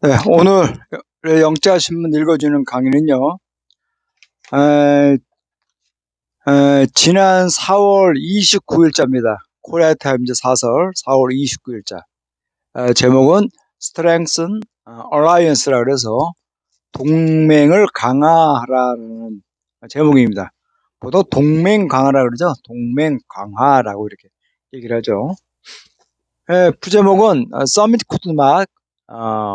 네, 오늘 영자 신문 읽어주는 강의는요, 에, 지난 4월 29일자입니다. 코리아 타임즈 사설 4월 29일자. 제목은 Strengthen Alliance라 그래서 동맹을 강화하라는 제목입니다. 보통 동맹 강화라 그러죠. 동맹 강화라고 이렇게 얘기를 하죠. 부제목은 Summit could mark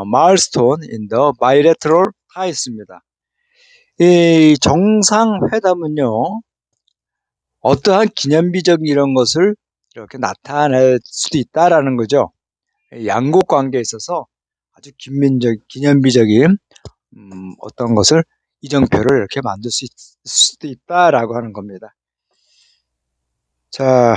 milestone in the bilateral ties입니다. 이 정상회담은요, 어떠한 기념비적 이런 것을 이렇게 나타낼 수도 있다라는 거죠. 양국 관계에 있어서 아주 기념비적인 어떤 것을 이정표를 이렇게 만들 수 있을 수도 있다라고 하는 겁니다. 자,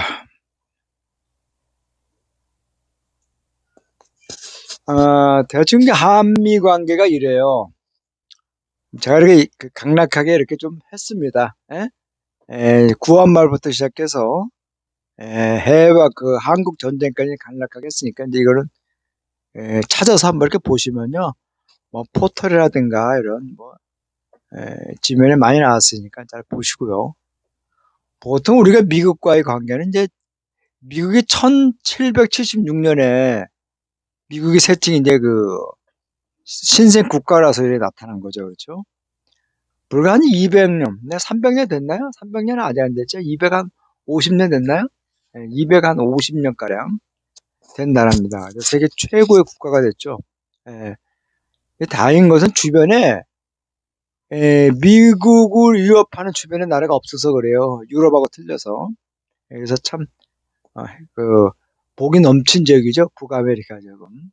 대충 한미 관계가 이래요. 제가 이렇게 강력하게 이렇게 좀 했습니다. 9월 말부터 시작해서 해외와 그 한국 전쟁까지 강력하게 했으니까 이제 이거는 찾아서 한번 이렇게 보시면요, 뭐 포털이라든가 이런 뭐 지면에 많이 나왔으니까 잘 보시고요. 보통 우리가 미국과의 관계는 이제 미국이 1776년에 미국이 세칭 이제 그 신생 국가라서 이렇게 나타난 거죠, 그렇죠? 불과 한 200년, 300년 됐나요? 300년은 아직 안 됐죠? 250년 됐나요? 250년 가량 된 나라입니다. 세계 최고의 국가가 됐죠. 예. 다행인 것은 주변에 미국을 위협하는 주변의 나라가 없어서 그래요. 유럽하고 틀려서. 그래서 참 어, 그 복이 넘친 지역이죠. 북아메리카 지역은.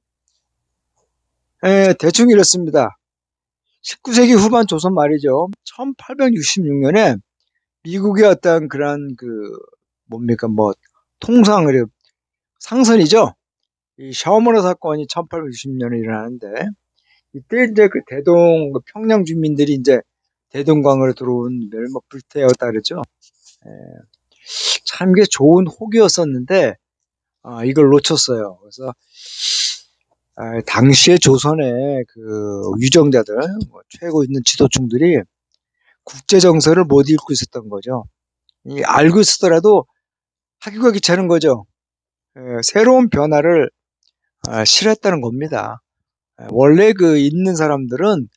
대충 이렇습니다. 19세기 후반 조선 말이죠. 1866년에 미국의 어떤 그런 뭡니까 뭐 통상을 상선이죠. 이 샤머너 사건이 1860년에 일어나는데 이때 이제 그 그 평양 주민들이 이제 대동강으로 들어온 멸목 불태웠다 그랬죠. 예, 참 이게 좋은 혹이었었는데 이걸 놓쳤어요. 그래서 당시에 조선의 그 유정자들, 뭐 최고 있는 지도층들이 국제 정세를 못 읽고 있었던 거죠. 알고 있었더라도 하기가 귀찮은 거죠. 새로운 변화를 싫어했다는 겁니다. 원래 그 있는 사람들은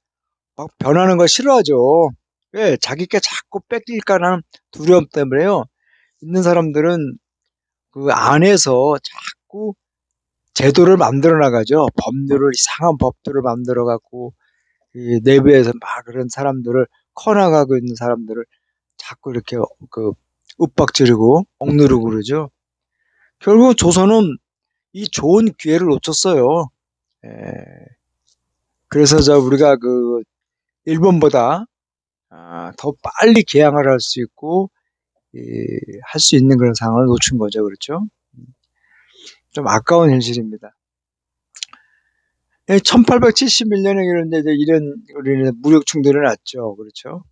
막 변하는 걸 싫어하죠. 왜? 자기가 자꾸 뺏길까라는 두려움 때문에요. 있는 사람들은 그 안에서 자꾸 제도를 만들어 나가죠. 법률을, 이상한 법들을 만들어 갖고, 이 내부에서 막 그런 사람들을, 커나가고 있는 사람들을 자꾸 이렇게 그 윽박지르고 억누르고 그러죠. 결국 조선은 이 좋은 기회를 놓쳤어요. 에, 그래서 우리가 그 일본보다 더 빨리 개항을 할 수 있고 할 수 있는 그런 상황을 놓친 거죠. 그렇죠? 좀 아까운 현실입니다. 1871년에 이런 우리는 무력 충돌이 났죠. 그렇죠?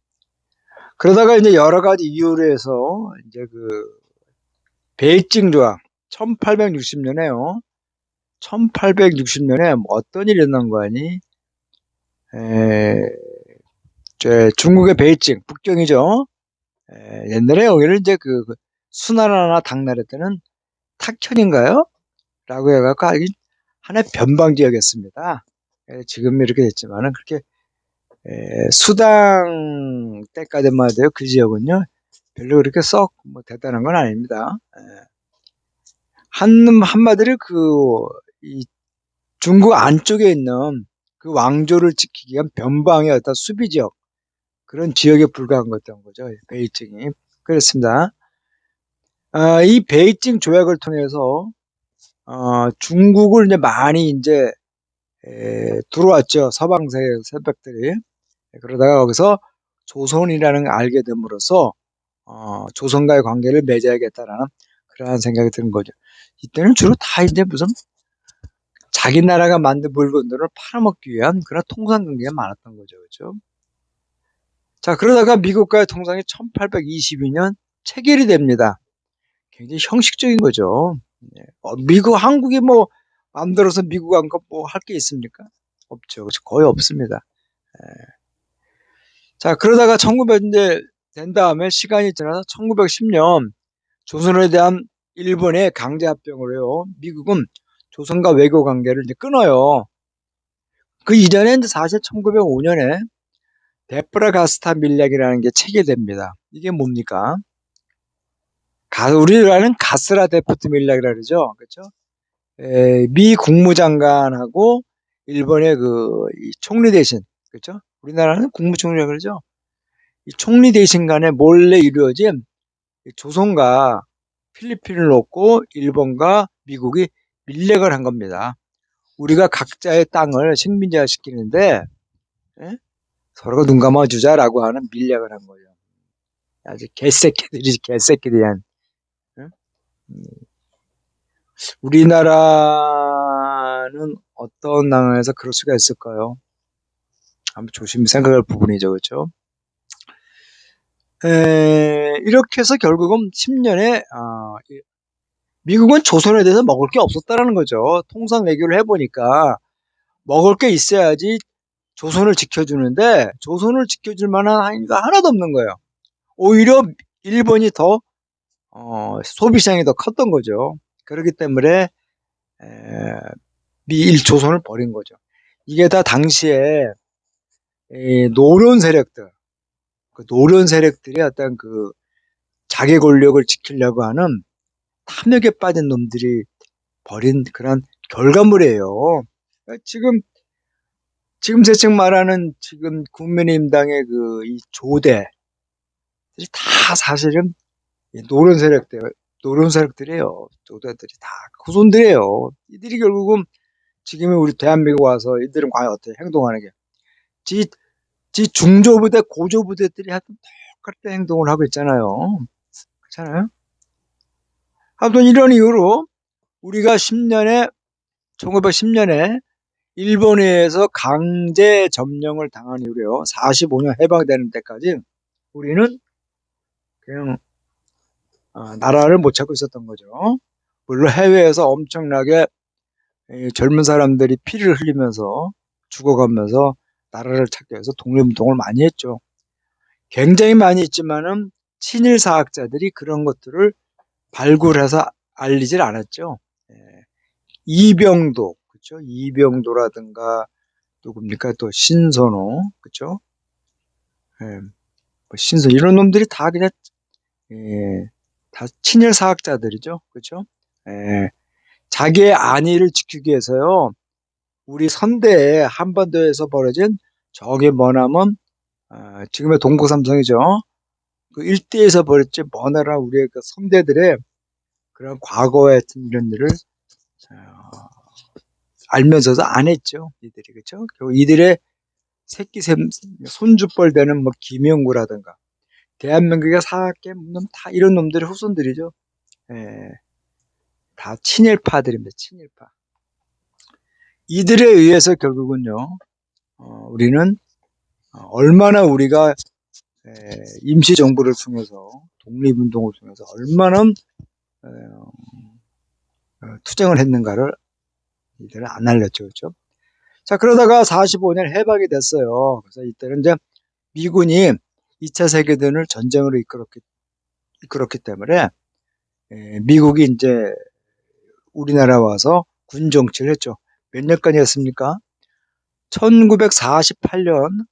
그러다가 이제 여러 가지 이유로 해서 이제 그 베이징 조약 1860년에요. 1860년에 어떤 일이 있는 거 아니? 중국의 베이징 북경이죠. 옛날에 여기를 이제 그 수나라나 당나라 때는 탁현인가요? 라고 해갖고 하나의 변방 지역이었습니다. 지금 이렇게 됐지만은 그렇게 수당 때까지만 해도요, 그 지역은요, 별로 그렇게 썩뭐 대단한 건 아닙니다. 한마디로 이 중국 안쪽에 있는 그 왕조를 지키기 위한 변방의 어떤 수비 지역, 그런 지역에 불과한 것던 거죠, 베이징이. 그렇습니다. 이 베이징 조약을 통해서 중국을 이제 많이 이제 들어왔죠. 서방 세력들이. 그러다가 거기서 조선이라는 걸 알게 됨으로써 조선과의 관계를 맺어야겠다라는 그러한 생각이 드는 거죠. 이때는 주로 다 이제 무슨 자기 나라가 만든 물건들을 팔아먹기 위한 그런 통상 관계가 많았던 거죠. 그렇죠? 자, 그러다가 미국과의 통상이 1822년 체결이 됩니다. 굉장히 형식적인 거죠. 한국이 뭐 만들어서 미국하고 뭐 할 게 있습니까? 없죠. 그렇죠? 거의 없습니다. 자, 그러다가 1900년대 된 다음에 시간이 지나서 1910년 조선에 대한 일본의 강제 합병으로요. 미국은 조선과 외교 관계를 이제 끊어요. 그 이전에 이제 사실 1905년에 데프라가스타 밀약이라는 게 체결됩니다. 이게 뭡니까? 우리가 아는 가스라 데프트 밀약이라 그러죠. 그렇죠? 미 국무장관하고 일본의 이 총리 대신, 그렇죠? 우리나라는 국무총리라 그러죠. 이 총리 대신 간에 몰래 이루어진 조선과 필리핀을 놓고 일본과 미국이 밀약을 한 겁니다. 우리가 각자의 땅을 식민지화시키는데 예? 서로가 눈 감아주자라고 하는 밀약을 한 거죠. 아주 개새끼들이 개새끼들이 한. 예? 우리나라는 어떤 상황에서 그럴 수가 있을까요? 한번 조심히 생각할 부분이죠, 그렇죠? 이렇게 해서 결국은 10년에 미국은 조선에 대해서 먹을 게 없었다라는 거죠. 통상 외교를 해보니까 먹을 게 있어야지 조선을 지켜주는데 조선을 지켜줄 만한 한이가 하나도 없는 거예요. 오히려 일본이 더 소비시장이 더 컸던 거죠. 그렇기 때문에 미일 조선을 버린 거죠. 이게 다 당시에 노련 세력들, 그 노련 세력들이 어떤 그 자기 권력을 지키려고 하는 탐욕에 빠진 놈들이 벌인 그런 결과물이에요. 지금 제책 말하는 지금 국민의힘당의 이 조대들이 다 사실은 노련 세력들이에요. 조대들이 다 후손들이에요. 이들이 결국은 지금의 우리 대한민국 와서 이들은 과연 어떻게 행동하는 게 지 중조부대 고조부대들이 하여튼 똑같은 행동을 하고 있잖아요. 그렇잖아요. 아무튼 이런 이유로 우리가 1910년에 일본에 의해서 강제 점령을 당한 이후로요. 45년 해방되는 때까지 우리는 그냥 나라를 못 찾고 있었던 거죠. 물론 해외에서 엄청나게 젊은 사람들이 피를 흘리면서 죽어가면서 나라를 찾기 위해서 독립운동을 많이 했죠. 굉장히 많이 했지만은 친일 사학자들이 그런 것들을 발굴해서 알리질 않았죠. 예. 이병도, 그렇죠? 이병도라든가 누굽니까? 또 신선호, 그렇죠? 예. 신선 이런 놈들이 다 그냥 다 친일 사학자들이죠, 그렇죠? 예. 자기의 안위를 지키기 위해서요. 우리 선대에 한반도에서 벌어진 저기 머나먼 지금의 동고삼성이죠. 그 일대에서 벌어진 머나라 우리의 그 선대들의 그런 과거의 이런 일을 알면서도 안 했죠. 이들이 그렇죠. 이들의 새끼 손주뻘 되는 뭐 김영구라든가 대한민국의 사학계 다 이런 놈들의 후손들이죠. 예, 다 친일파들입니다. 친일파. 이들에 의해서 결국은요. 우리는 얼마나 우리가 임시정부를 통해서 독립운동을 통해서 얼마나 투쟁을 했는가를 이들은 안 알렸죠. 그렇죠? 자, 그러다가 45년 해방이 됐어요. 그래서 이때는 이제 미군이 2차 세계대전을 전쟁으로 이끌었기 때문에 미국이 이제 우리나라 와서 군 정치를 했죠. 몇 년까지 했습니까? 1948년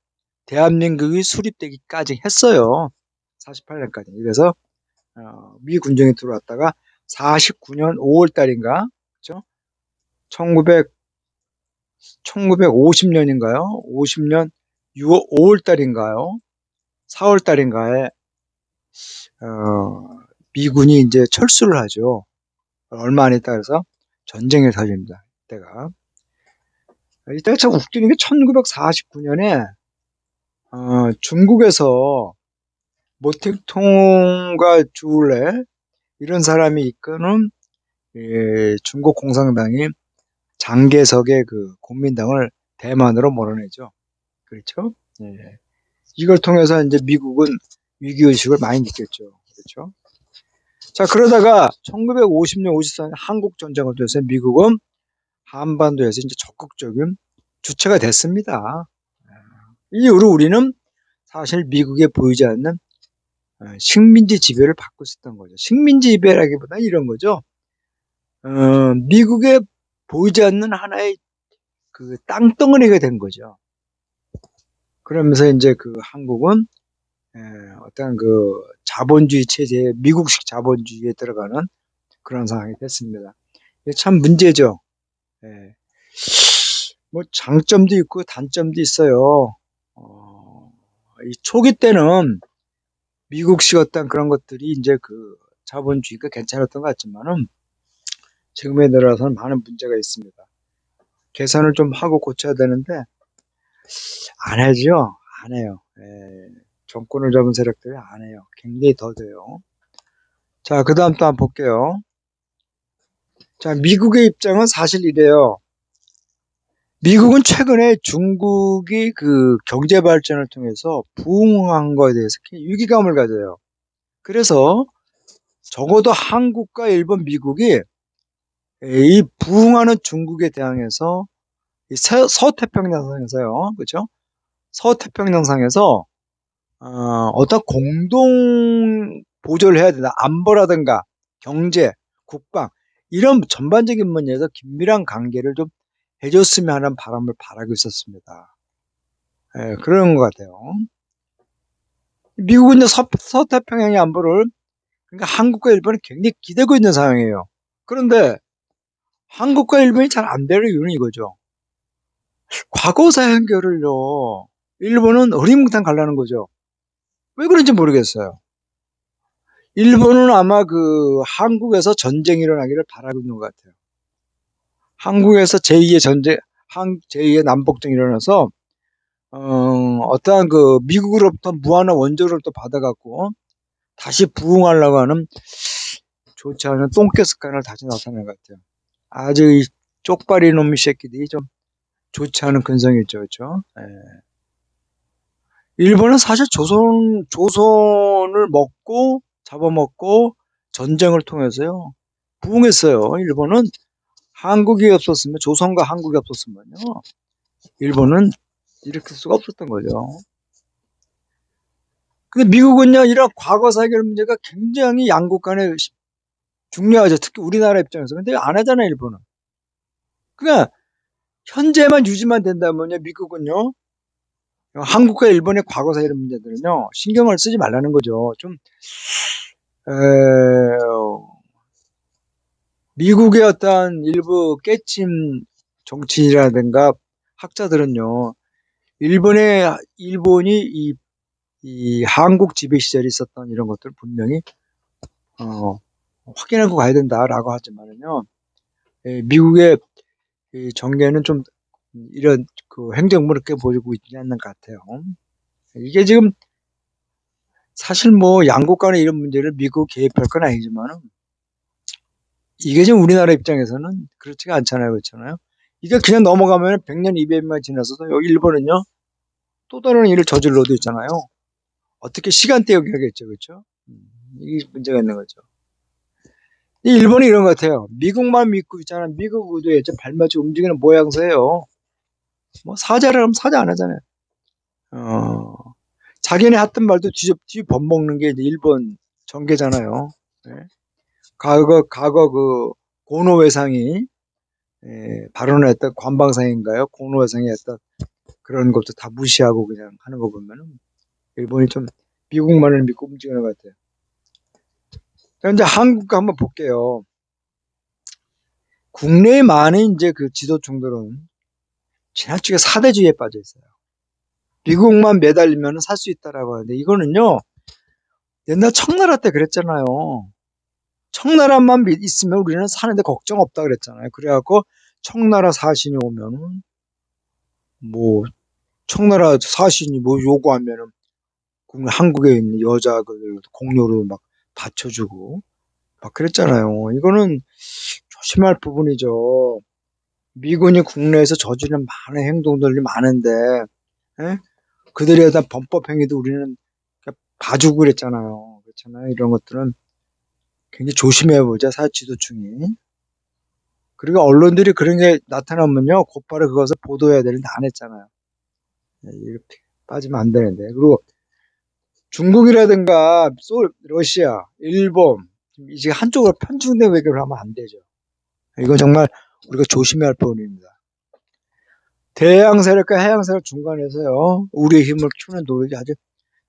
대한민국이 수립되기까지 했어요. 48년까지. 그래서 미 군정이 들어왔다가 49년 5월 달인가? 그렇죠? 1950년인가요? 50년 5월 달인가요? 4월 달인가에 미군이 이제 철수를 하죠. 얼마 안 있다 해서 전쟁이 터집니다. 이때가 참 웃기는 게 1949년에 중국에서 모택통과 주울레 이런 사람이 이끄는 중국 공산당이 장개석의 그 국민당을 대만으로 몰아내죠. 그렇죠? 예. 이걸 통해서 이제 미국은 위기의식을 많이 느꼈죠. 그렇죠? 자, 그러다가 1950년, 54년 한국전쟁을 통해서 미국은 한반도에서 이제 적극적인 주체가 됐습니다. 이 이후로 우리는 사실 미국에 보이지 않는 식민지 지배를 받고 있었던 거죠. 식민지 지배라기보다 이런 거죠. 미국에 보이지 않는 하나의 그 땅덩어리가 된 거죠. 그러면서 이제 그 한국은 어떤 그 자본주의 체제, 미국식 자본주의에 들어가는 그런 상황이 됐습니다. 이게 참 문제죠. 예. 뭐 장점도 있고 단점도 있어요. 이 초기 때는 미국식 어떤 그런 것들이 이제 그 자본주의가 괜찮았던 것 같지만은 지금에 들어서는 많은 문제가 있습니다. 개선을 좀 하고 고쳐야 되는데 안 하죠. 안 해요. 정권을 잡은 세력들이 안 해요. 굉장히 더뎌요. 자, 그 다음 또 한번 볼게요. 자, 미국의 입장은 사실 이래요. 미국은 최근에 중국이 그 경제 발전을 통해서 부흥한 거에 대해서 위기감을 가져요. 그래서 적어도 한국과 일본, 미국이 이 부흥하는 중국에 대항해서 이 서태평양상에서요, 그렇죠? 서태평양상에서 어떤 공동 보조를 해야 된다. 안보라든가 경제, 국방 이런 전반적인 문제에서 긴밀한 관계를 좀 해줬으면 하는 바람을 바라고 있었습니다. 그런 것 같아요. 미국은 이제 서태평양의 안보를 그러니까 한국과 일본이 굉장히 기대고 있는 상황이에요. 그런데 한국과 일본이 잘 안 되는 이유는 이거죠. 과거사 연결을요. 일본은 흐리멍텅 가려는 거죠. 왜 그런지 모르겠어요. 일본은 아마 그 한국에서 전쟁이 일어나기를 바라고 있는 것 같아요. 한국에서 제2의 전쟁, 제2의 남북전이 일어나서 어떠한 그 미국으로부터 무한한 원조를 또 받아갖고 다시 부흥하려고 하는 좋지 않은 똥개습관을 다시 나타낸 것 같아요. 아주 이 쪽발이 놈의 새끼들이 좀 좋지 않은 근성이 있죠, 그렇죠? 일본은 사실 조선을 먹고 잡아먹고 전쟁을 통해서요 부흥했어요. 일본은 한국이 없었으면 조선과 한국이 없었으면요 일본은 일으킬 수가 없었던 거죠. 근데 미국은요 이런 과거사 해결 문제가 굉장히 양국 간에 중요하죠. 특히 우리나라 입장에서. 근데 안 하잖아요, 일본은. 그러니까 현재만 유지만 된다면요 미국은요 한국과 일본의 과거사 이런 문제들은요 신경을 쓰지 말라는 거죠. 좀 에, 미국의 어떤 일부 깨침 정치라든가 학자들은요 일본이 이 한국 지배 시절에 있었던 이런 것들 분명히 어, 확인하고 가야 된다라고 하지만은요 미국의 이 정계는 좀 이런 그 행정부를 이렇게 보이고 있지 않는 것 같아요. 이게 지금 사실 뭐 양국 간의 이런 문제를 미국 개입할 건 아니지만은 이게 지금 우리나라 입장에서는 그렇지가 않잖아요. 그렇잖아요. 이게 그냥 넘어가면 100년, 200년 지나서도 여기 일본은요 또 다른 일을 저질러도 있잖아요. 어떻게 시간대 여기 하겠죠. 그렇죠? 이게 문제가 있는 거죠. 이 일본이 이런 것 같아요. 미국만 믿고 있잖아요. 미국 의도에 발맞춰 움직이는 모양새예요. 뭐 사자를 하면 사자 안 하잖아요. 자기네 했던 말도 뒤 법먹는 게 이제 일본 정계잖아요. 네. 과거 그 고노회상이 발언했던 관방상인가요? 고노회상이 했던 그런 것도 다 무시하고 그냥 하는 거 보면은 일본이 좀 미국만을 믿고 움직이는 것 같아요. 이제 한국 한번 볼게요. 국내에 많은 이제 그 지도층들은 지나치게 사대주의에 빠져 있어요. 미국만 매달리면 살 수 있다라고 하는데 이거는요 옛날 청나라 때 그랬잖아요. 청나라만 있으면 우리는 사는데 걱정 없다 그랬잖아요. 그래갖고 청나라 사신이 오면은 뭐 청나라 사신이 뭐 요구하면은 한국에 있는 여자들 공료로 막 받쳐주고 막 그랬잖아요. 이거는 조심할 부분이죠. 미군이 국내에서 저지른 많은 행동들이 많은데 에? 그들에 대한 범법 행위도 우리는 봐주고 그랬잖아요. 그렇잖아요. 이런 것들은 굉장히 조심해 보자 사회 지도층이. 그리고 언론들이 그런 게 나타나면요, 곧바로 그것을 보도해야 되는데 안 했잖아요. 이렇게 빠지면 안 되는데. 그리고 중국이라든가 러시아, 일본 이제 한쪽으로 편중된 외교를 하면 안 되죠. 이건 정말 우리가 조심해야 할 부분입니다. 대양 세력과 해양 세력 중간에서요, 우리의 힘을 키우는 노력이 아주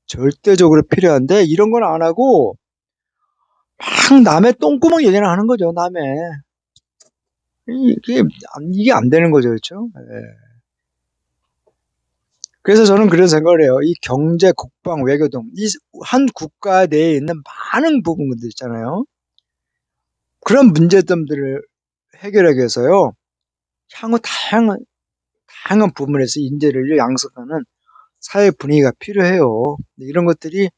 절대적으로 필요한데 이런 건 안 하고 막 남의 똥구멍 얘기를 하는 거죠. 남의 이게 안 되는 거죠, 그렇죠? 예. 그래서 저는 그런 생각을 해요. 이 경제, 국방, 외교 등 이 한 국가 내에 있는 많은 부분들 있잖아요. 그런 문제점들을 해결하기 위해서요. 향후 다양한 부분에서 인재를 양성하는 사회 분위기가 필요해요. 이런 것들이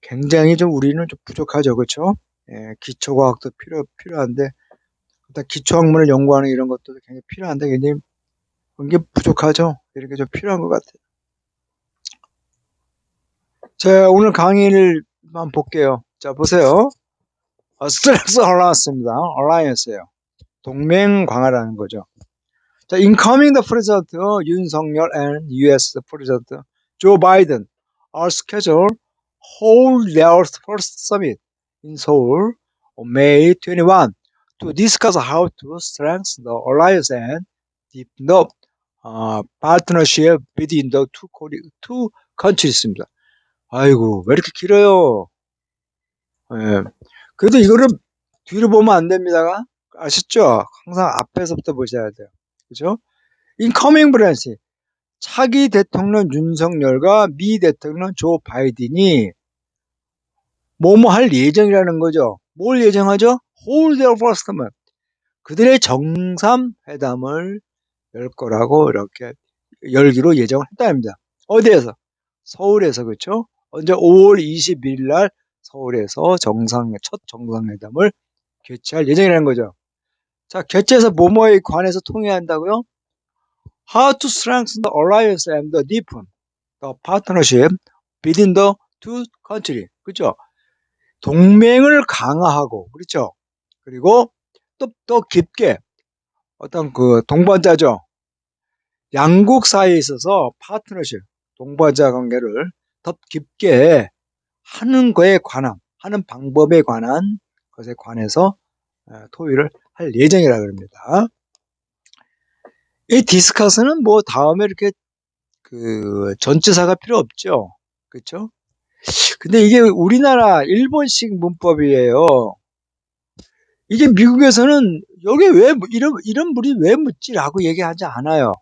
굉장히 좀 우리는 좀 부족하죠, 그렇죠? 예, 기초과학도 필요한데, 일단 기초학문을 연구하는 이런 것도 굉장히 필요한데, 굉장히 이게 부족하죠. 이렇게 좀 필요한 것 같아요. 자, 오늘 강의를 한번 볼게요. 자, 보세요. 스트렉스 얼라이언스입니다. 얼라이언스예요. 동맹 강화라는 거죠. 자, incoming the president 윤석열 and U.S. president Joe Biden are scheduled hold their first summit in Seoul on May 21 to discuss how to strengthen the alliance and deepen the partnership between the two countries.입니다. 아이고, 왜 이렇게 길어요? 예. 그래도 이거를 뒤로 보면 안 됩니다. 아시죠? 항상 앞에서부터 보셔야 돼요. 그죠? incoming 브랜시. 차기 대통령 윤석열과 미 대통령 조 바이든이 뭐뭐 할 예정이라는 거죠. 뭘 예정하죠? hold their first meeting. 그들의 정상회담을 열 거라고 이렇게 열기로 예정을 했답니다. 어디에서? 서울에서. 그렇죠? 언제 5월 21일 날 서울에서 첫 정상회담을 개최할 예정이라는 거죠. 자, 개최해서 뭐뭐에 관해서 통일한다고요? How to strengthen the alliance and deepen the partnership between the two countries. 그렇죠? 동맹을 강화하고, 그렇죠? 그리고 또 더 깊게 어떤 그 동반자죠. 양국 사이에 있어서 파트너십, 동반자 관계를 더 깊게 하는 거에 관한, 하는 방법에 관한 것에 관해서 토의를 할 예정이라 그럽니다. 이 디스커스는 뭐 다음에 이렇게 그 전치사가 필요 없죠. 그렇죠? 근데 이게 우리나라 일본식 문법이에요. 이게 미국에서는 여기 왜 이런 물이 왜 묻지라고 얘기하지 않아요.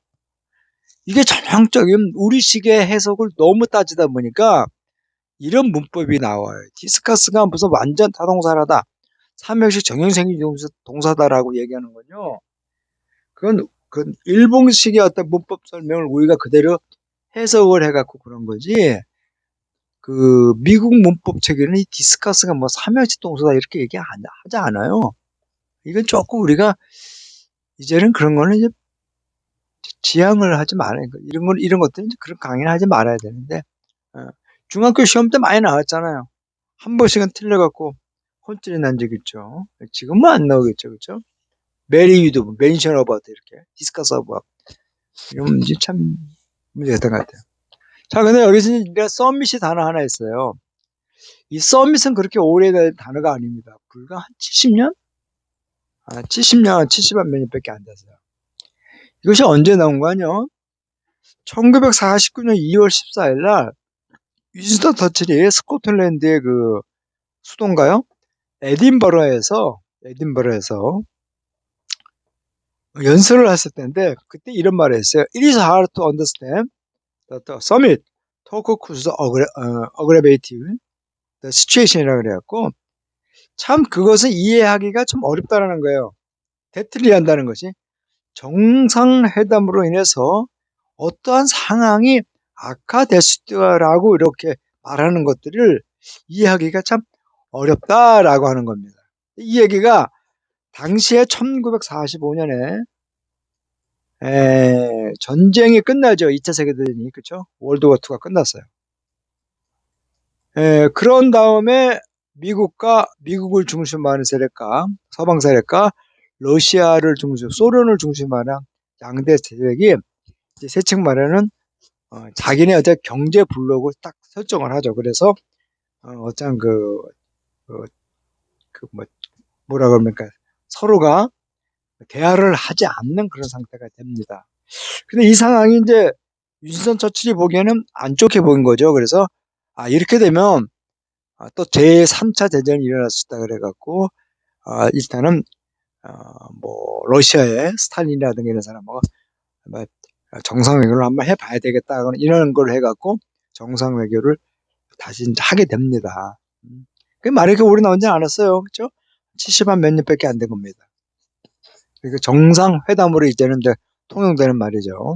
이게 전형적인 우리식의 해석을 너무 따지다 보니까 이런 문법이 나와요. 디스커스가 무슨 완전 타동사라다. 삼형식 정형생리 동사다라고 얘기하는 건요. 그건 일본식의 어떤 문법 설명을 우리가 그대로 해석을 해갖고 그런 거지. 그 미국 문법 체계는 이 디스커스가 뭐 삼형식 동사다 이렇게 하지 않아요. 이건 조금 우리가 이제는 그런 거는 이제 지향을 하지 말아야 돼. 이런 것들은 이제 그런 강의를 하지 말아야 되는데, 어, 중학교 시험 때 많이 나왔잖아요. 한 번씩은 틀려갖고 혼쭐이 난 적 있죠. 지금은 안 나오겠죠, 그렇죠? 메리 유드, 멘션 어바웃 이렇게 디스커스 어바웃 이런 문제 참 문제였던 것 같아요. 자, 근데 여기서 이제 서밋이 단어 하나 있어요. 이 서밋은 그렇게 오래된 단어가 아닙니다. 불과 한 70년? 70년, 70만 년밖에 안 됐어요. 이것이 언제 나온 거냐? 1949년 2월 14일 날 위즈던 터칠이 스코틀랜드의 그 수도인가요? 에딘버러에서 연설을 했을 텐데 그때 이런 말을 했어요. It is hard to understand the summit talk could aggravative the situation이라고 그래갖고 참 그것을 이해하기가 좀 어렵다라는 거예요. 대틀리 한다는 것이 정상회담으로 인해서 어떠한 상황이 악화될 수 있다라고 이렇게 말하는 것들을 이해하기가 참 어렵다라고 하는 겁니다. 이 얘기가 당시에 1945년에 전쟁이 끝나죠. 2차 세계대전이. 그렇죠? 월드워 2가 끝났어요. 그런 다음에 미국을 중심으로 하는 세력과 서방 세력과 러시아를 중심, 소련을 중심으로 한 양대 세력이 이제 세책 말에는 자기네 어떤 경제 블록을 딱 설정을 하죠. 그래서 어떤 그, 뭐, 뭐라 그럽니까? 서로가 대화를 하지 않는 그런 상태가 됩니다. 근데 이 상황이 이제 윈스턴 처칠이 보기에는 안 좋게 보인 거죠. 그래서 이렇게 되면 또 제3차 대전이 일어날 수 있다 그래갖고 일단은 뭐 러시아의 스탈린이라든가 이런 사람하고 뭐 정상회견을 한번 해봐야 되겠다 이런 걸 해갖고 정상회견을 다시 이제 하게 됩니다. 그 말이 오래 나오지 않았어요, 그렇죠? 70만 몇 년밖에 안 된 겁니다. 그러니까 정상회담으로 이제는 이제 통용되는 말이죠.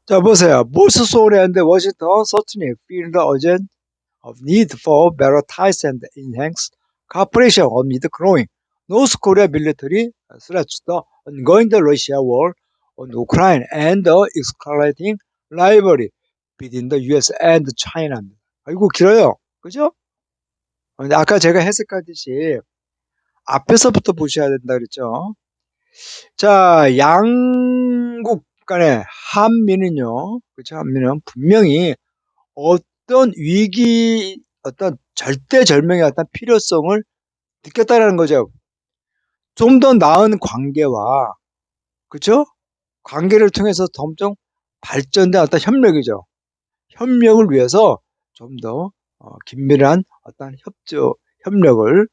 자, 보세요. 보스 소울 and Washington certainly feel the urgent of need for better ties and enhanced cooperation amid growing North Korea military threats, the ongoing Russia war on Ukraine, and the escalating rivalry between the US and China. 아이고, 길어요. 그죠? 근데 아까 제가 해석하듯이 앞에서부터 보셔야 된다 그랬죠. 자, 양국 간의 한미는요, 그렇죠? 한미는 분명히 어떤 위기, 어떤 절대절명의 어떤 필요성을 느꼈다라는 거죠. 좀 더 나은 관계와, 그렇죠? 관계를 통해서 점점 발전된 어떤 협력이죠. 협력을 위해서 좀 더 긴밀한 어떤 협력을,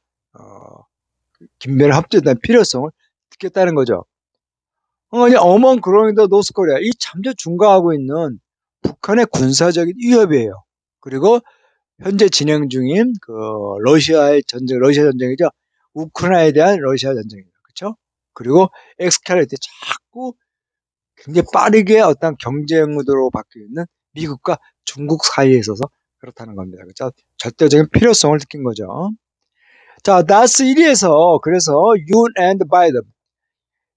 긴밀한 협조에 대한 필요성을 느꼈다는 거죠. 아니, 어먼 그로잉 더 노스코리아, 이 잠재 중과하고 있는 북한의 군사적인 위협이에요. 그리고 현재 진행 중인 그 러시아의 전쟁, 러시아 전쟁이죠. 우크라이나에 대한 러시아 전쟁이죠. 그렇죠? 그리고 엑스칼레이트 자꾸 굉장히 빠르게 어떤 경쟁으로 바뀌어 있는 미국과 중국 사이에 있어서 그렇다는 겁니다. 그렇죠? 절대적인 필요성을 느낀 거죠. 자, 다스 1위에서 그래서 윤 앤드 바이든.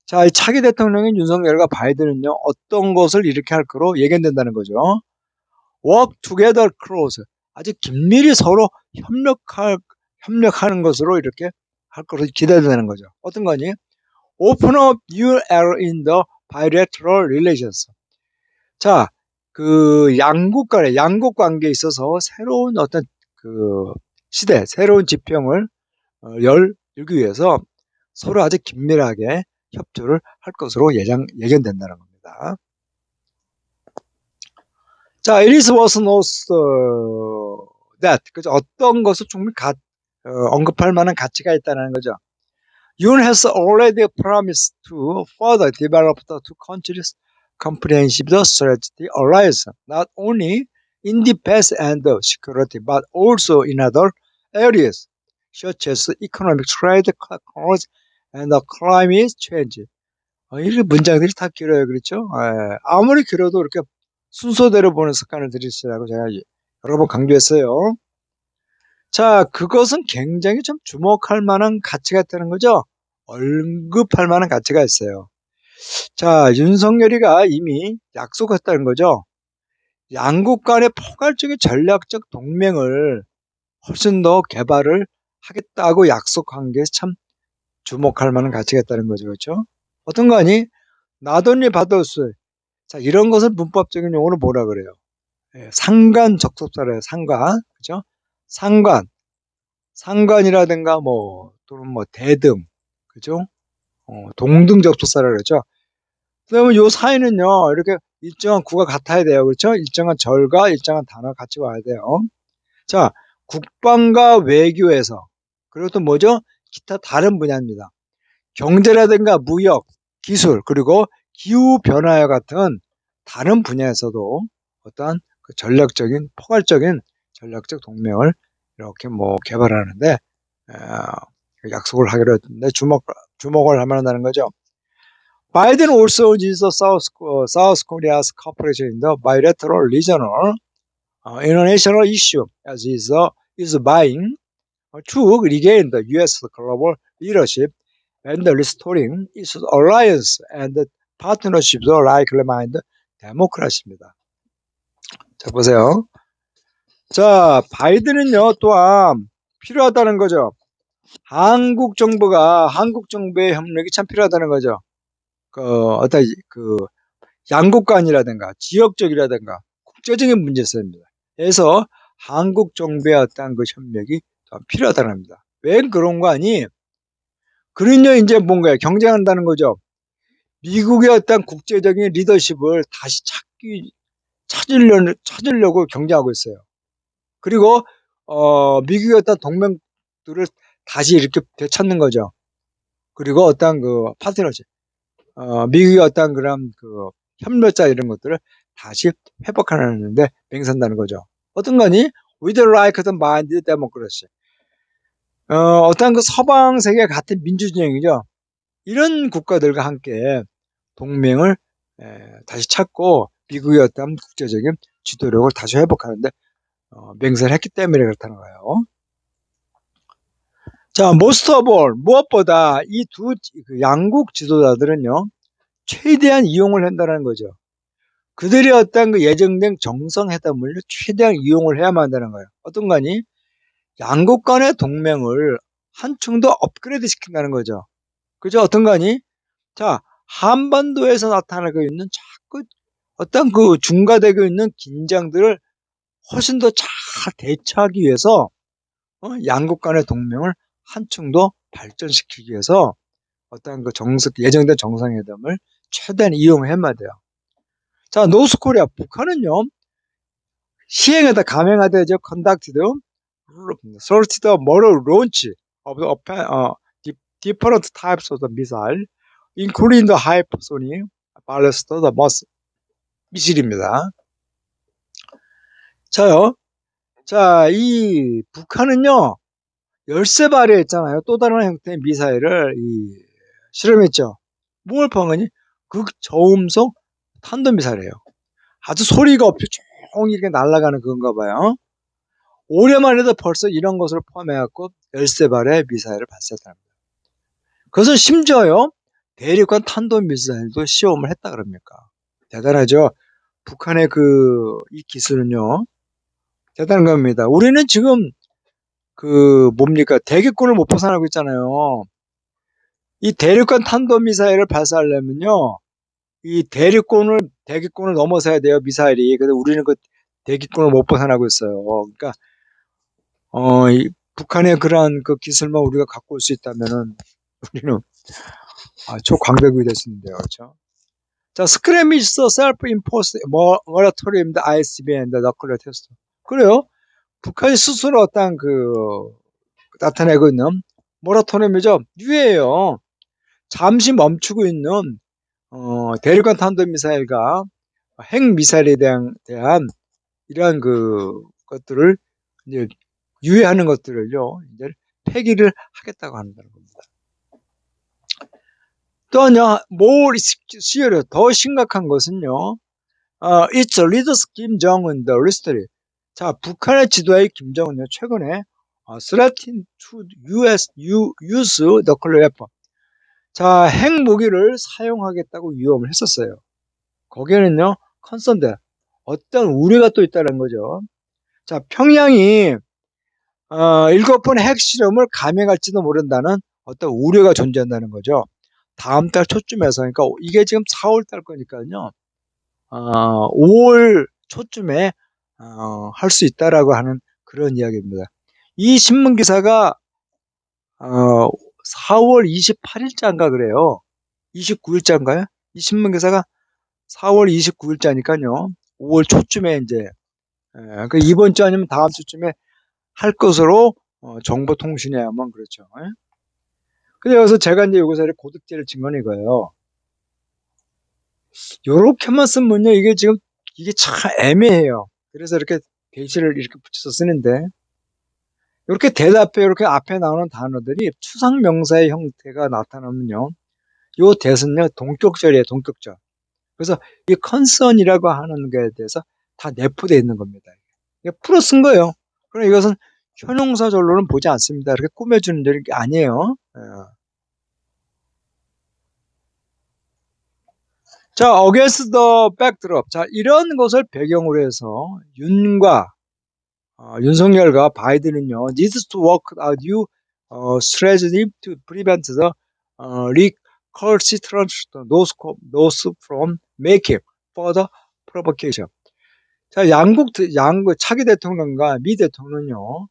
자, 이 차기 대통령인 윤석열과 바이든은요, 어떤 것을 이렇게 할 거로 예견된다는 거죠. work together close. 아주 긴밀히 서로 협력하는 것으로 이렇게 할 것으로 기대된다는 거죠. 어떤 거니? Open up new era in the bilateral relations. 자, 그 양국 관계에 있어서 새로운 어떤 그 시대, 새로운 지평을 열기 위해서 서로 아주 긴밀하게 협조를 할 것으로 예견된다는 겁니다. 자, it is worth note that, 그죠? 어떤 것을 충분히 언급할 만한 가치가 있다는 거죠. Yoon has already promised to further develop the two countries' comprehensive strategic alliance, not only in defense and security, but also in other areas, such as economic trade, technology, and climate change. 이렇게 문장들이 다 길어요, 그렇죠? 아무리 길어도 이렇게 순서대로 보는 습관을 들이시라고 제가 여러 번 강조했어요. 자, 그것은 굉장히 좀 주목할 만한 가치가 있다는 거죠. 언급할 만한 가치가 있어요. 자, 윤석열이가 이미 약속했다는 거죠. 양국 간의 포괄적인 전략적 동맹을 훨씬 더 개발을 하겠다고 약속한 게 참 주목할 만한 가치가 있다는 거죠. 그렇죠? 어떤 거 아니? 나돈니 바도스. 자, 이런 것을 문법적인 용어로 뭐라 그래요? 상관 접속사래요. 상관. 그죠? 상관이라든가 뭐 또는 뭐 대등. 그죠? 동등 접속사라 그러죠. 그러면 요 사이는요, 이렇게 일정한 구가 같아야 돼요. 그렇죠? 일정한 절과 일정한 단어 같이 와야 돼요. 자, 국방과 외교에서, 그리고 또 뭐죠? 기타 다른 분야입니다. 경제라든가 무역, 기술, 그리고 기후변화와 같은 다른 분야에서도 어떠한 그 포괄적인 전략적 동맹을 이렇게 뭐 개발하는데, 약속을 하기로 했는데 주목을 할 만하다는 거죠. Biden also needs South Korea's cooperation in the bilateral, regional, international issue, as is vying to regain the U.S. global leadership and restoring its alliance and partnerships like-minded democracy입니다. 자, 보세요. 자, 바이든은요, 또한 필요하다는 거죠. 한국 정부가 한국 정부의 협력이 참 필요하다는 거죠. 어떤 양국 간이라든가 지역적이라든가 국제적인 문제성입니다. 그래서 한국 정부의 어떤 그 협력이 더 필요하다는 겁니다. 왜 그런 거 아니? 그러냐 이제 뭔가요? 경쟁한다는 거죠. 미국의 어떤 국제적인 리더십을 다시 찾으려고 경쟁하고 있어요. 그리고 미국의 어떤 동맹들을 다시 이렇게 되찾는 거죠. 그리고 어떤 그 파트너십, 미국의 어떤 그런 그 협력자 이런 것들을 다시 회복하는데 맹세한다는 거죠. 어떤 거니? With like the minded democracy. 어떤 그 서방 세계 같은 민주진영이죠. 이런 국가들과 함께 동맹을 다시 찾고 미국의 어떤 국제적인 지도력을 다시 회복하는데 맹세를 했기 때문에 그렇다는 거예요. 자, most of all, 무엇보다 이 두 양국 지도자들은요, 최대한 이용을 한다는 거죠. 그들이 어떤 그 예정된 정상회담을 최대한 이용을 해야만 한다는 거예요. 어떤 거니? 양국 간의 동맹을 한층 더 업그레이드 시킨다는 거죠. 그죠? 어떤 거니? 자, 한반도에서 나타나고 있는 자꾸 어떤 그 중과되고 있는 긴장들을 훨씬 더 잘 대처하기 위해서 양국 간의 동맹을 한층 더 발전시키기 위해서 어떤 그 예정된 정상회담을 최대한 이용해야 돼요. 자, 노스코리아 북한은요 시행하다 감행하다 이제 conducted sorted model launch of the different types of the missile, including the hypersonic ballistic 미실입니다. 자요. 자, 이 북한은요, 열세 발효했잖아요. 또 다른 형태의 미사일을 실험했죠. 뭘 포함하니? 극저음속 탄도미사일이에요. 아주 소리가 없이 조용히 이렇게 날아가는 그건가 봐요. 올해만 해도 벌써 이런 것을 포함해갖고 열세 발의 미사일을 발사했답니다. 그것은 심지어요, 대륙간 탄도미사일도 시험을 했다 그럽니까? 대단하죠? 북한의 이 기술은요, 대단한 겁니다. 우리는 지금 뭡니까? 대기권을 못 벗어나고 있잖아요. 이 대륙간 탄도미사일을 발사하려면요, 대기권을 넘어서야 돼요, 미사일이. 근데 우리는 그 대기권을 못 벗어나고 있어요. 그러니까, 북한의 그러한 그 기술만 우리가 갖고 올 수 있다면은, 우리는, 초강대국이 될 수 있는데요, 그렇죠? 자, 스크래미스 셀프-임포스 모라토리엄 ICBM 너클리어 테스트. 그래요? 북한이 스스로 어떤 나타내고 있는 모라토리엄이죠. 유예예요. 잠시 멈추고 있는 대륙간 탄도미사일과 핵미사일에 대한 이러한 것들을 이제 유예하는 것들을요, 이제 폐기를 하겠다고 한다는 겁니다. 또 하나, 더 심각한 것은요, It's leaders Kim Jong-un, the history. 자, 북한의 지도자의 김정은요, 최근에 threatened to use nuclear weapon. 자, 핵무기를 사용하겠다고 위협을 했었어요. 거기에는요, 컨선드, 어떤 우려가 또 있다는 거죠. 자, 평양이 7번 핵실험을 감행할지도 모른다는 어떤 우려가 존재한다는 거죠. 다음 달 초쯤에서, 그러니까 이게 지금 4월 달 거니까요. 5월 초쯤에 할 수 있다라고 하는 그런 이야기입니다. 이 신문 기사가 4월 28일자인가 그래요. 29일자인가요? 이 신문 기사가 4월 29일자니까요. 5월 초쯤에 이제 이번 주 아니면 다음 주쯤에 할 것으로 정보통신회하면 그렇죠. 그래서 제가 이제 여기서 고득제를 친 건 이거예요. 요렇게만 쓰면요, 이게 참 애매해요. 그래서 이렇게 대시를 이렇게 붙여서 쓰는데, 이렇게 대답해, 이렇게 앞에 나오는 단어들이 추상명사의 형태가 나타나면요, 요 대는요, 동격절이에요, 동격절. 그래서 이 컨선이라고 하는 것에 대해서 다 내포되어 있는 겁니다. 이게 풀어 쓴 거예요. 그럼 이것은 형용사절로는 보지 않습니다. 이렇게 꾸며주는 게 아니에요. 자, against the backdrop. 자, 이런 것을 배경으로 해서 윤석열과 바이든은요, needs to work out new strategy to prevent the recalcitrant North from making further provocation. 자, 양국 차기 대통령과 미 대통령요,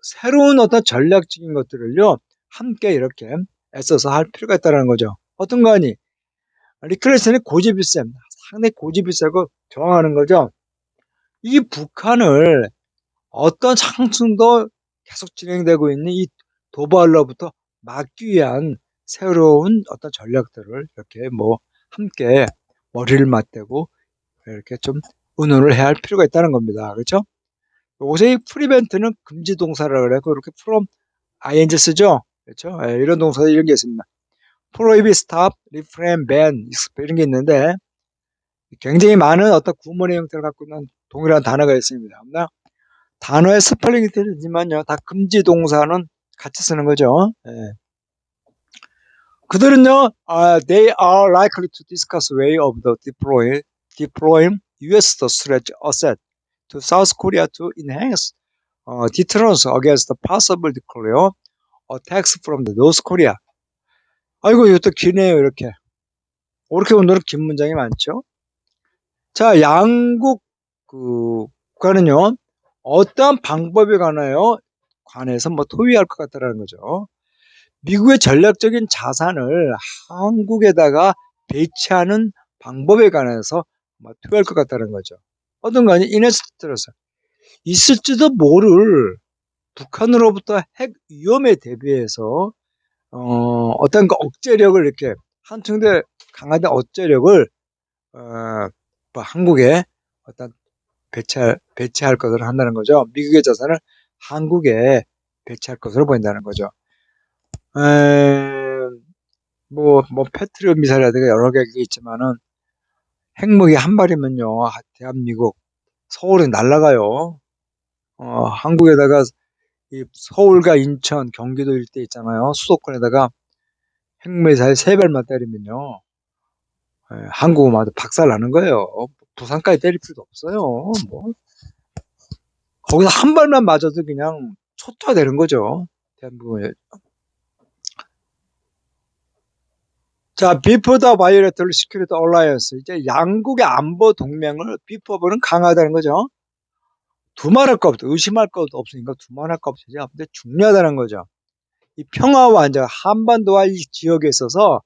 새로운 어떤 전략적인 것들을요, 함께 이렇게 애써서 할 필요가 있다는 거죠. 어떤 거 아니? 리클레슨의 고집일세, 상당히 고집일세고 저항하는 거죠. 이 북한을 어떤 상승도 계속 진행되고 있는 이 도발로부터 막기 위한 새로운 어떤 전략들을 이렇게 뭐 함께 머리를 맞대고 이렇게 좀 의논을 해야 할 필요가 있다는 겁니다. 그렇죠? 요새 이 프리벤트는 금지 동사라고 그래서 이렇게 from ing 쓰죠. 그렇죠? 예, 이런 동사 이런 게 있습니다. prohibit, stop, refrain, ban 이런 게 있는데 굉장히 많은 어떤 구문의 형태를 갖고 있는 동일한 단어가 있습니다. 단어의 스펠링이 틀리지만요, 다 금지 동사는 같이 쓰는 거죠. 예. 그들은요, they are likely to discuss way of the deploying U.S. stretch asset to South Korea to enhance deterrence against the possible nuclear attacks from the North Korea. 아이고, 이것도 기네요, 이렇게. 이렇게 오늘은 긴 문장이 많죠. 자, 양국 국가는요, 어떠한 방법에 관해서 뭐 토의할 것 같다라는 거죠. 미국의 전략적인 자산을 한국에다가 배치하는 방법에 관해서 토의할 것 같다는 거죠. 어떤 거 아니? 이네스트라서 있을지도 모를 북한으로부터 핵 위험에 대비해서 어떤 그 억제력을 이렇게 한층대 강화된 억제력을 뭐 한국에 어떤 배치할 것으로 한다는 거죠. 미국의 자산을 한국에 배치할 것으로 보인다는 거죠. 패트리엇 미사일이라든가 여러 개가 있지만은 핵무기 한 발이면요, 대한민국 서울에 날아가요. 한국에다가 이 서울과 인천, 경기도 일대 있잖아요. 수도권에다가 핵미사일 3발만 때리면요, 한국은 아주 박살 나는 거예요. 부산까지 때릴 필요도 없어요. 뭐 거기서 한 발만 맞아도 그냥 초토화되는 거죠. 대한민국에. 자, before the bilateral security alliance. 이제 양국의 안보 동맹을 before는 강하다는 거죠. 두말할 거 없다. 의심할 것도 없으니까 두말할 거 없으죠. 근데 중요하다는 거죠. 이 평화와 안정, 한반도와 이 지역에 있어서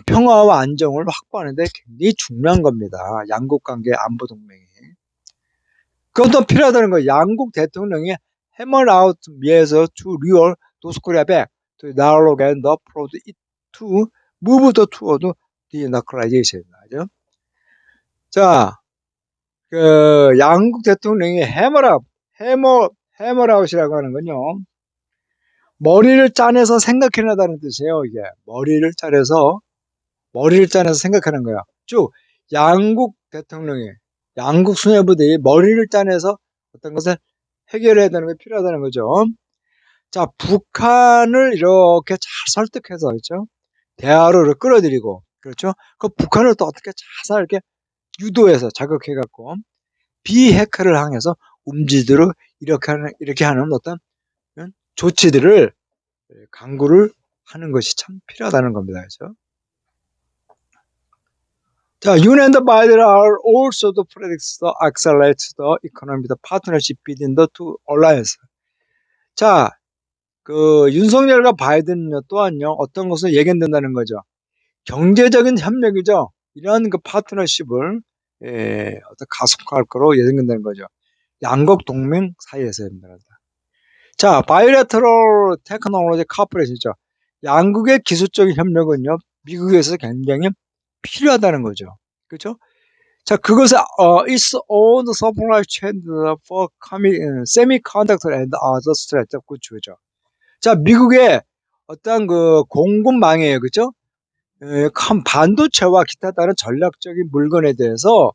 평화와 안정을 확보하는데 굉장히 중요한 겁니다. 양국 관계 안보 동맹이. 그것도 필요하다는 거예요. 양국 대통령이 hammer out 미에서 to lure North Korea back to dialogue and approach it to move the toward denuclearization. 자, 양국 대통령이 해머라웃이라고 하는 건요, 머리를 짜내서 생각해낸다는 뜻이에요. 이게 머리를 짜내서 생각하는 거야. 쭉 양국 대통령이, 양국 수뇌부들이 머리를 짜내서 어떤 것을 해결해야 되는 게 필요하다는 거죠. 자, 북한을 이렇게 잘 설득해서, 그렇죠? 대화로 끌어들이고, 그렇죠? 그 북한을 또 어떻게 잘 이렇게 유도해서 자극해갖고 비핵화를 향해서 움직이도록 이렇게 하는 어떤 조치들을 강구를 하는 것이 참 필요하다는 겁니다. 그렇죠? 자, UN and Biden are also the predicts to accelerate the economic partnership between the two alliances. 자, 윤석열과 바이든 또한요, 어떤 것을 예견된다는 거죠. 경제적인 협력이죠. 이러한 파트너십을 어떤 가속화할 거로 예상된다는 거죠. 양국 동맹 사이에서입니다. 자, 바이래터럴 테크놀로지 카퍼레이션이죠. 양국의 기술적인 협력은요, 미국에서 굉장히 필요하다는 거죠. 그렇죠? 자, 그것은 its own supply chain for semiconductor and other strategic goods죠. 자, 미국의 어떤 공급망이에요. 그렇죠? 반도체와 기타 다른 전략적인 물건에 대해서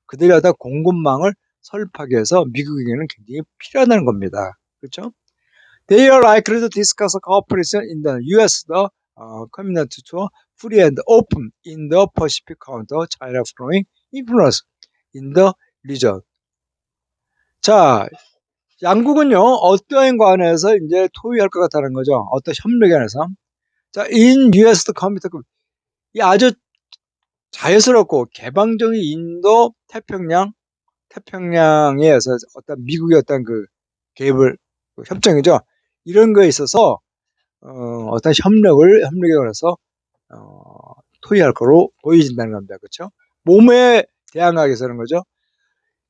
그들이 어떤 공급망을 설립하기 위해서 미국에게는 굉장히 필요하다는 겁니다. 그렇죠? They are likely to discuss cooperation in the U.S. commitment to free and open in the Pacific counter China flowing influence in the region. 자, 양국은요, 어떠한 관해서 이제 토의할 것 같다는 거죠. 어떤 협력에 관해서. 자, in US committed, 이 아주 자유스럽고 개방적인 인도 태평양에서 어떤 미국의 어떤 그 개입을, 그 협정이죠. 이런 거에 있어서, 어떤 협력에 관해서, 어, 토의할 거로 보여진다는 겁니다. 그렇죠? 몸에 대항하게 서는 거죠.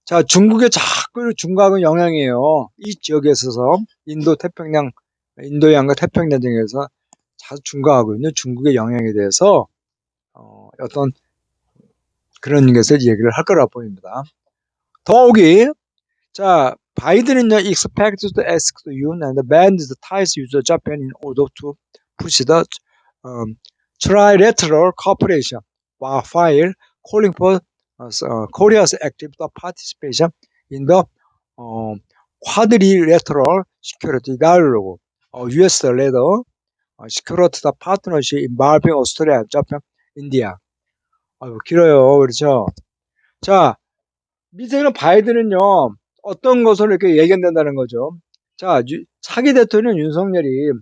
자, 중국의 자꾸 중국은 영향이에요. 이 지역에 있어서 인도양과 태평양 등에서 자주 증가하고 있는 중국의 영향에 대해서 어떤 그런 것을 얘기를 할 거라고 보입니다. 더욱이 자, 바이든은요, expected to ask the UN and band the ties with Japan in order to push the trilateral cooperation while calling for Korea's active participation in the quadrilateral security dialogue, US-led security partnership involving Australia, Japan, India. 길어요. 그렇죠? 자, 밑에는 바이든은요, 어떤 것을 이렇게 예견된다는 거죠. 자, 차기 대통령 윤석열이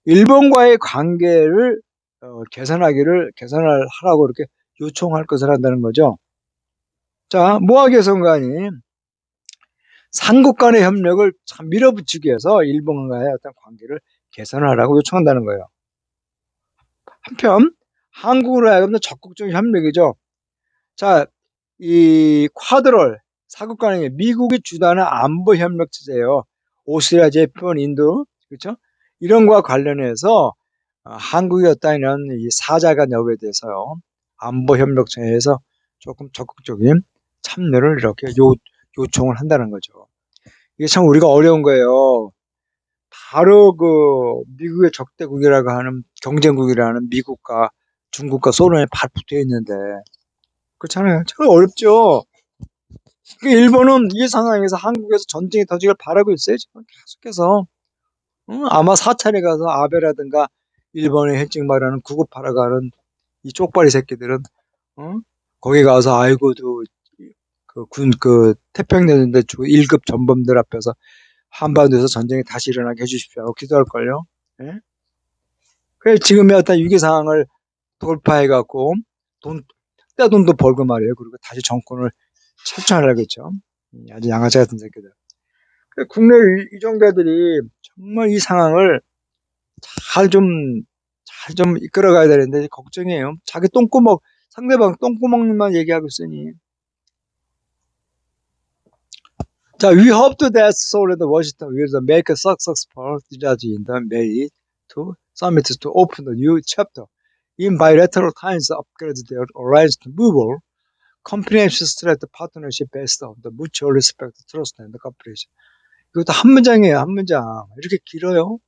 일본과의 관계를 개선을 하라고 이렇게 요청할 것을 한다는 거죠. 자, 모아 개선관이 삼국 간의 협력을 참 밀어붙이기 위해서 일본과의 어떤 관계를 개선하라고 요청한다는 거예요. 한편 한국으로 하여금 적극적인 협력이죠. 자, 이 쿼드롤 사국 간의 미국이 주도하는 안보 협력 체제예요. 오스트리아, 재팬, 인도, 그렇죠? 이런 거와 관련해서 한국이 어떤 이런 이 사자간 여부에 대해서요. 안보 협력 체제에서 조금 적극적인 참여를 이렇게 요청을 한다는 거죠. 이게 참 우리가 어려운 거예요. 바로 그 미국의 적대국이라고 하는 경쟁국이라는 미국과 중국과 소련에 발 붙어 있는데 그렇잖아요. 참 어렵죠. 일본은 이 상황에서 한국에서 전쟁이 터지길 바라고 있어요. 지금 계속해서. 아마 사찰에 가서 아베라든가 일본의 핵쟁 말하는 구급하러 가는 이 쪽발이 새끼들은 거기 가서 아이고도 태평양대 주 1급 전범들 앞에서 한반도에서 전쟁이 다시 일어나게 해주십시오 하고 기도할걸요. 예? 그래 지금의 어떤 위기 상황을 돌파해갖고 떼돈도 벌고 말이에요. 그리고 다시 정권을 철저하려겠죠. 아주 양아치 같은 새끼들. 국내 위정자들이 정말 이 상황을 잘 좀 이끌어가야 되는데 걱정이에요. 자기 상대방 똥구멍만 얘기하고 있으니. 자, we hope that Seoul and Washington will make a successful strategy in the May to summit to open a new chapter in bilateral ties upgrade their alliance to move on comprehensive strategic partnership based on the mutual respect, trust and cooperation. 이것도 한 문장이에요, 한 문장. 이렇게 길어요.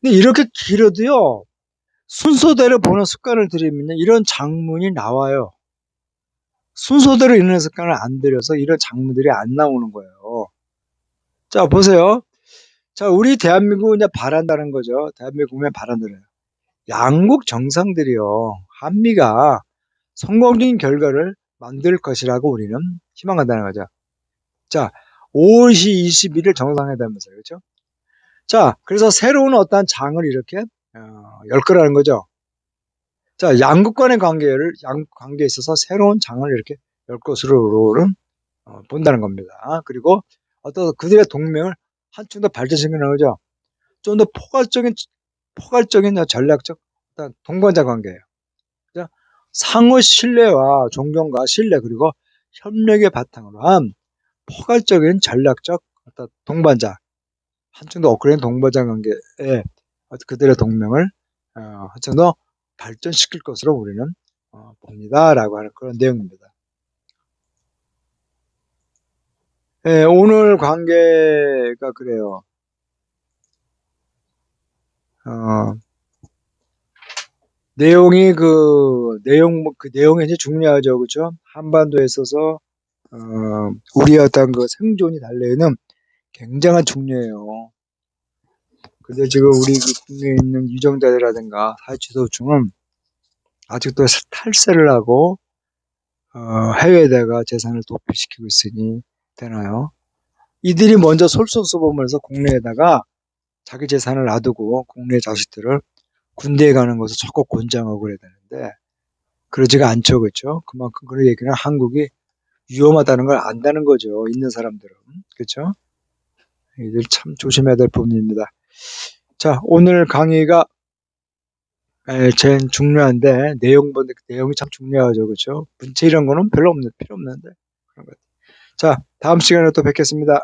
근데 이렇게 길어도요, 순서대로 보는 습관을 들이면 이런 장문이 나와요. 순서대로 읽는 습관을 안 들여서 이런 장문들이 안 나오는 거예요. 자, 보세요. 자, 우리 대한민국은 이제 바란다는 거죠. 대한민국은 바란다는. 양국 정상들이요. 한미가 성공적인 결과를 만들 것이라고 우리는 희망한다는 거죠. 자, 5월 21일 정상회담에서, 그렇죠? 자, 그래서 새로운 어떤 장을 이렇게 열 거라는 거죠. 자, 양국 간의 양국 관계에 있어서 새로운 장을 이렇게 열 것으로는 본다는 겁니다. 그리고 어떤 그들의 동맹을 한층 더 발전시키는 거죠. 좀 더 포괄적인 전략적 어떤 동반자 관계예요. 그죠? 상호 신뢰와 존경과 신뢰 그리고 협력의 바탕으로 한 포괄적인 전략적 어떤 동반자, 한층 더 업그레이드 동반자 관계에 그들의 동맹을 한층 더 발전시킬 것으로 우리는 봅니다라고 하는 그런 내용입니다. 예, 오늘 관계가 그래요. 내용이 이제 중요하죠. 그죠? 한반도에 있어서, 우리의 어떤 그 생존이 달려있는 굉장한 중요해요. 근데 지금 우리 그 국내에 있는 유정자들이라든가 사회 지도층은 아직도 탈세를 하고, 해외에다가 재산을 도피시키고 있으니 되나요? 이들이 먼저 솔선수범해서 국내에다가 자기 재산을 놔두고 국내 자식들을 군대에 가는 것을 적극 권장하고 그래야 되는데 그러지가 않죠, 그렇죠? 그만큼 그런 얘기는 한국이 위험하다는 걸 안다는 거죠. 있는 사람들은 그렇죠? 이들 참 조심해야 될 부분입니다. 자, 오늘 강의가 제일 중요한데 내용이 참 중요하죠, 그렇죠? 문체 이런 거는 별로 필요 없는데 그런 것 같아요. 자, 다음 시간에 또 뵙겠습니다.